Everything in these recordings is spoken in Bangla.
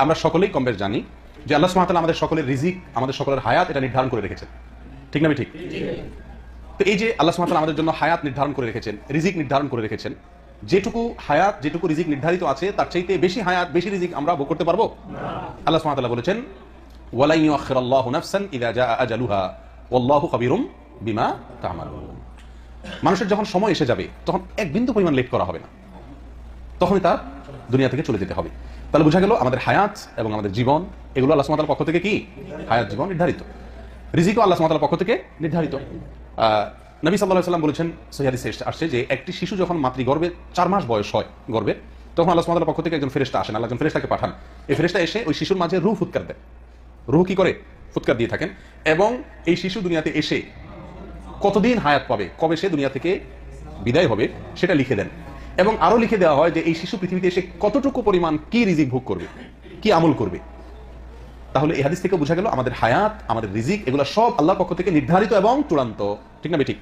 আমরা সকলেই কম বেশ জানি যে আল্লাহ সুবহানাহু ওয়া তাআলা আমাদের সকলের রিজিক, আমাদের সকলের হায়াত এটা নির্ধারণ করে রেখেছেন। ঠিক না ঠিক? তো এই যে আল্লাহ সুবহানাহু ওয়া তাআলা আমাদের জন্য হায়াত নির্ধারণ করে রেখেছেন, রিজিক নির্ধারণ করে রেখেছেন, যেটুকু হায়াত যেটুকু রিজিক নির্ধারিত আছে তার চাইতে বেশি হায়াত বেশি রিজিক আমরা ভোগ করতে পারবো? আল্লাহ সুবহানাহু ওয়া তাআলা বলেছেন ওয়ালা ইউআখিরুল্লাহু নাফসান ইযা জাআ আজালুহা ওয়াল্লাহু খাবীরুম বিমা তা'মালুন। মানুষের যখন সময় এসে যাবে তখন এক বিন্দু পরিমাণ লেট করা হবে না, তখনই তার দুনিয়া থেকে চলে যেতে হবে। তাহলে বোঝা গেল আমাদের হায়াত এবং আমাদের জীবন এগুলো আল্লাহ সুবহানাহু ওয়া তাআলার পক্ষ থেকে কি হায়াত জীবন নির্ধারিত, রিজিকও আল্লাহ সুবহানাহু ওয়া তাআলার পক্ষ থেকে নির্ধারিত। নবী সাল্লাল্লাহু আলাইহি ওয়াসাল্লাম বলেছেন, সহিহ হাদিসে আসছে যে একটি শিশু যখন মাতৃগর্ভে 4 মাস বয়স হয় গর্ভে, তখন আল্লাহ সুবহানাহু ওয়া তাআলার পক্ষ থেকে একজন ফেরেশতা আসেন, আল্লাহ একজন ফেরেশতাকে পাঠান। এই ফেরেশতা এসে ওই শিশুর মাঝে রূহ ফুৎকার দেয়। রূহ কি করে? ফুৎকার দিয়ে থাকেন। এবং এই শিশু দুনিয়াতে এসে কতদিন হায়াত পাবে, কবে সে দুনিয়া থেকে বিদায় হবে সেটা লিখে দেন। এবং আরো লিখে দেওয়া হয় যে এই শিশু পৃথিবীতে এসে কতটুকু পরিমাণ কি রিজিক ভোগ করবে, কি আমল করবে। তাহলে এই হাদিস থেকে বোঝা গেল আমাদের হায়াত, আমাদের রিজিক এগুলো সব আল্লাহর পক্ষ থেকে নির্ধারিত এবং চূড়ান্ত। ঠিক না ঠিক?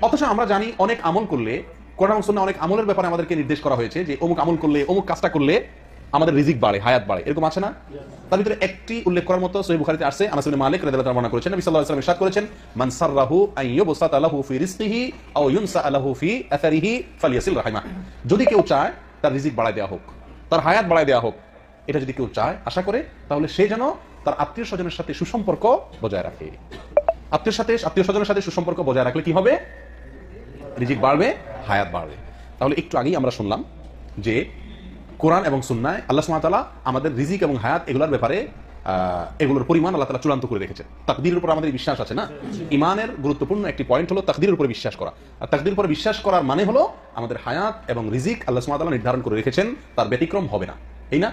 অথচ আমরা জানি অনেক আমল করলে, কোরআন এবং সুন্নাহ অনেক আমলের ব্যাপারে আমাদেরকে নির্দেশ করা হয়েছে যে অমুক আমল করলে, অমুক কাজটা করলে আমাদের রিজিক বাড়ে, হায়াত বাড়ে, এরকম আছে না? তার ভিতরে একটি উল্লেখ করার মতো সহিহ বুখারীতে আসছে, আনাস ইবনে মালিক রাদিয়াল্লাহু তাআলা বর্ণনা করেছেন, নবী সাল্লাল্লাহু আলাইহি ওয়াসাল্লাম ইরশাদ করেছেন, মান সাররাহু আন ইউবসাতা লাহু ফি রিজকিহি আও ইউনসা লাহু ফি আসারিহি ফালিয়াসিল রাহিমা। যদি কেউ চায় তার রিজিক বাড়ায় দেওয়া হোক, তার হায়াত বাড়ায় দেওয়া হোক, এটা যদি কেউ চায় আশা করে, তাহলে সে যেন তার আত্মীয় স্বজনের সাথে সুসম্পর্ক বজায় রাখে। আত্মীয় স্বজনের সাথে সুসম্পর্ক বজায় রাখলে কি হবে? রিজিক বাড়বে, হায়াত বাড়বে। তাহলে একটু আগেই আমরা শুনলাম যে কোরআন এবং সুন্নায় আল্লাহ সুবহানাহু ওয়া তাআলা আমাদের রিজিক এবং হায়াত এগুলোর ব্যাপারে এগুলোর পরিমাণ আল্লাহ তাআলা চূড়ান্ত করে রেখেছেন। তাকদীরের উপর আমাদের বিশ্বাস আছে না? ঈমানের গুরুত্বপূর্ণ একটি পয়েন্ট হলো তাকদীরের উপরে বিশ্বাস করা। আর তাকদীরের উপরে বিশ্বাস করার মানে হলো আমাদের হায়াত এবং রিজিক আল্লাহ সুবহানাহু ওয়া তাআলা নির্ধারণ করে রেখেছেন, তার ব্যতিক্রম হবে না, এই না?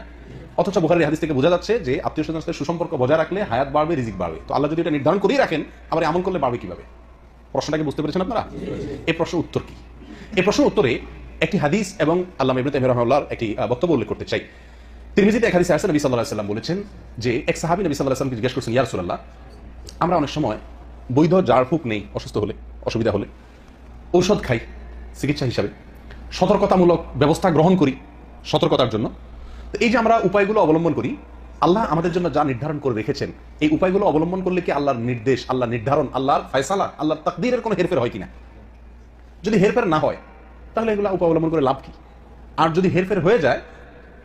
অথচ বুখারীর হাদিস থেকে বোঝা যাচ্ছে যে আত্মীয় স্বজনের সাথে সুসম্পর্ক বজায় রাখলে হায়াত বাড়বে, রিজিক বাড়বে। তো আল্লাহ যদি এটা নির্ধারণ করেই রাখেন, আবার আমল করলে বাড়বে কিভাবে? প্রশ্নটাকে বুঝতে পেরেছেন আপনারা? এই প্রশ্নের উত্তর কি? এই প্রশ্নের উত্তরে একটি হাদিস এবং আল্লামা ইবনে তাইমিয়া রাহিমাহুল্লাহর একটি বক্তব্য উল্লেখ করতে চাই। তিরমিজিতে এক হাদিসে আসছে, নবী সাল্লাল্লাহু আলাইহি ওয়াসাল্লাম বলেছেন যে এক সাহাবী নবী সাল্লাল্লাহু আলাইহি ওয়াসাল্লামকে জিজ্ঞেস করছেন, ইয়া রাসূলুল্লাহ, আমরা অনেক সময় বৈধ ঝাড়ফুঁক নেই, অসুস্থ হলে, অসুবিধা হলে, ঔষধ খাই চিকিৎসা হিসাবে, সতর্কতামূলক ব্যবস্থা গ্রহণ করি সতর্কতার জন্য। তো এই যে আমরা উপায়গুলো অবলম্বন করি, আল্লাহ আমাদের জন্য যা নির্ধারণ করে রেখেছেন, এই উপায়গুলো অবলম্বন করলে কি আল্লাহর নির্দেশ, আল্লাহর নির্ধারণ, আল্লাহর ফয়সালা, আল্লাহর তাকদীরের কোনো হেরফের হয় কিনা? যদি হেরফের না হয় তাহলে এগুলো উপায় অবলম্বন করে লাভ কি? আর যদি হেরফের হয়ে যায়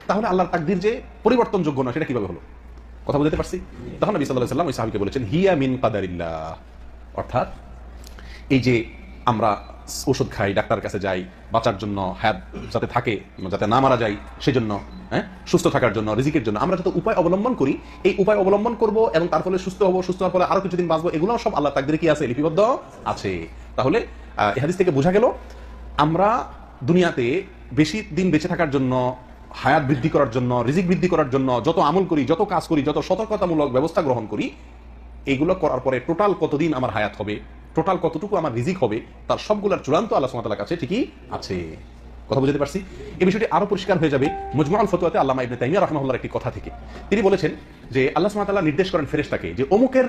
তাহলে আল্লাহর তাকদীর যে পরিবর্তনযোগ্য না, সেটা কিভাবে হলো? কথা বুঝতে পারছি? তখন নবী সাল্লাল্লাহু আলাইহি ওয়াসাল্লাম ওই সাহাবীকে বলেছেন, হিয়া মিন কাদারিল্লাহ। অর্থাৎ এই যে আমরা ওষুধ খাই, ডাক্তারের কাছে যাই বাঁচার জন্য, হায়াত যাতে থাকে, যাতে না মারা যায় সেজন্য, সুস্থ থাকার জন্য, রিজিকের জন্য আমরা যত উপায় অবলম্বন করি, এই উপায় অবলম্বন করব এবং তার ফলে সুস্থ হবো, সুস্থ হওয়ার ফলে আরো কিছুদিন বাঁচবো, এগুলো সব আল্লাহর তাকদীরে কি আছে? লিপিবদ্ধ আছে। তাহলে এই হাদিস থেকে বোঝা গেল আমরা দুনিয়াতে বেশি দিন বেঁচে থাকার জন্য, হায়াত বৃদ্ধি করার জন্য, রিজিক বৃদ্ধি করার জন্য যত আমল করি, যত কাজ করি, যত সতর্কতামূলক ব্যবস্থা গ্রহণ করি, এইগুলো করার পরে টোটাল কতদিন আমার হায়াত হবে, টোটাল কতটুকু আমার রিজিক হবে, তার সবগুলোর চূড়ান্ত আল্লাহ সুবহানাহু ওয়া তাআলার কাছে ঠিকই আছে। কথা বুঝতে পারছি? এই বিষয়টি আরো পরিষ্কার হয়ে যাবে মুজমাউল ফতওয়াতে আল্লামা ইবনে তাইমিয়া রাহিমাহুল্লাহর একটি কথা থেকে। তিনি বলেছেন যে আল্লাহ সুবহানাহু ওয়া তাআলা নির্দেশ করেন ফেরেশতাকে যে অমুকের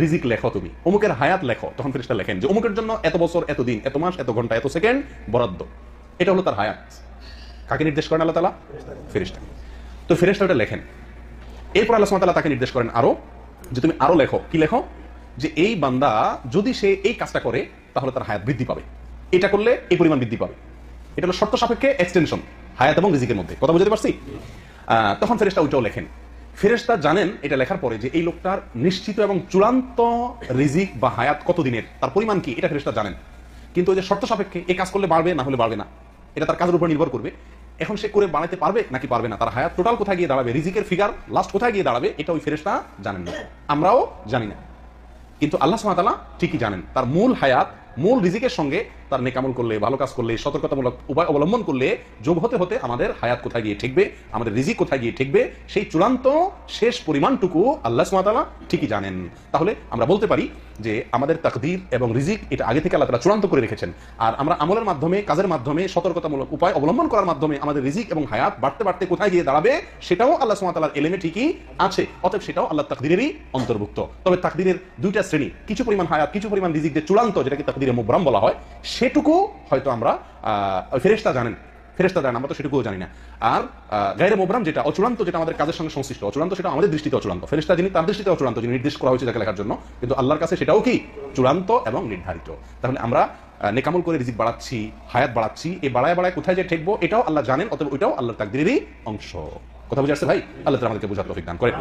রিজিক লেখো, তুমি অমুকের হায়াত লেখো। তখন ফেরেশতা লেখেন যে অমুকের জন্য এত বছর, এত দিন, এত মাস, এত ঘন্টা, এত সেকেন্ড বরাদ্দ। এটা হলো তার হায়াত। কাকে নির্দেশ করেন আল্লাহ তাআলা? ফেরেশতাকে। তো ফেরেশতা ওটা লেখেন। এরপর আল্লাহ সুবহানাহু ওয়া তাআলা তাকে নির্দেশ করেন আরো, যে তুমি আরো লেখো। কি লেখো? যে এই বান্দা যদি সে এই কাজটা করে তাহলে তার হায়াত বৃদ্ধি পাবে, এটা করলে এই পরিমাণ বৃদ্ধি পাবে। এটা হলো শর্ত সাপেক্ষে এক্সটেনশন হায়াত এবং রিজিকের মধ্যে। কথা বুঝতে পারছি? তখন ফেরেশতা ওইটাও লেখেন। ফেরেশতা জানেন এটা লেখার পরে যে এই লোকটার নিশ্চিত এবং চূড়ান্ত রিজিক বা হায়াত কত দিনের, তার পরিমাণ কি, এটা ফেরেশতা জানেন। কিন্তু ওই যে শর্ত সাপেক্ষে এই কাজ করলে বাড়বে, না হলে বাড়বে না, এটা তার কাজের উপর নির্ভর করবে। এখন সে করে বাড়াতে পারবে নাকি পারবে না, তার হায়াত টোটাল কোথায় গিয়ে দাঁড়াবে, রিজিকের ফিগার লাস্ট কোথায় গিয়ে দাঁড়াবে, এটা ওই ফেরেশতা জানেন না, আমরাও জানি না। কিন্তু আল্লাহ সুবহানাহু ওয়া তাআলা ঠিকই জানেন। তার মূল হায়াত, মূল রিজিকের সঙ্গে তার নেক আমল করলে, ভালো কাজ করলে, সতর্কতামূলক উপায় অবলম্বন করলে যোগ হতে হতে আমাদের হায়াত কোথায় গিয়ে ঠেকবে, আমাদের রিজিক কোথায় গিয়ে ঠেকবে, সেই চূড়ান্ত শেষ পরিমাণটুকু আল্লাহ সুবহানাহু ওয়া তাআলা ঠিকই জানেন। তাহলে আমরা বলতে পারি যে আমাদের তাকদীর এবং রিজিক এটা আগে থেকে আল্লাহ তাআলা চূড়ান্ত করে রেখেছেন। আর আমরা আমলের মাধ্যমে, কাজের মাধ্যমে, সতর্কতামূলক উপায় অবলম্বন করার মাধ্যমে আমাদের রিজিক এবং হায়াত বাড়তে বাড়তে কোথায় গিয়ে দাঁড়াবে সেটাও আল্লাহ সুবহানাহু ওয়া তাআলার ইলমে ঠিকই আছে। অতএব সেটাও আল্লাহর তাকদীরেরই অন্তর্ভুক্ত। তবে তাকদীরের দুইটা শ্রেণী, কিছু পরিমাণ হায়াত, কিছু পরিমাণ রিজিক যে চূড়ান্ত, যেটাকে তাকদীরে মুবরাম বলা হয়, সেটুকু হয়তো আমরা ফেরেশতা জানেন, ফেরেশতা জানেন, আমরা তো সেটুকুও জানি না। আর গায়রে মুবরাম যেটা অচূড়ান্ত, যেটা আমাদের কাজের সঙ্গে সংশ্লিষ্ট অচূড়ান্ত, সেটা আমাদের দৃষ্টিতে অচূড়ান্ত। ফেরেশতা যিনি, তার দৃষ্টিতে অচূড়ান্ত, যিনি নির্দেশ করা হয়েছে যাকে লেখার জন্য, কিন্তু আল্লাহর কাছে সেটাও কি চূড়ান্ত এবং নির্ধারিত। তাহলে আমরা নেকামল করে রিজিক বাড়াচ্ছি, হায়াত বাড়াচ্ছি, এই বাড়ায় বাড়ায় কোথায় যে ঠেকবো এটাও আল্লাহ জানেন, অতএব ওইটাও আল্লাহর তাকদীরেরই অংশ। কথা বুঝে আসছে ভাই? আল্লাহ তাআলা আমাদেরকে বোঝার তৌফিক দান করেন।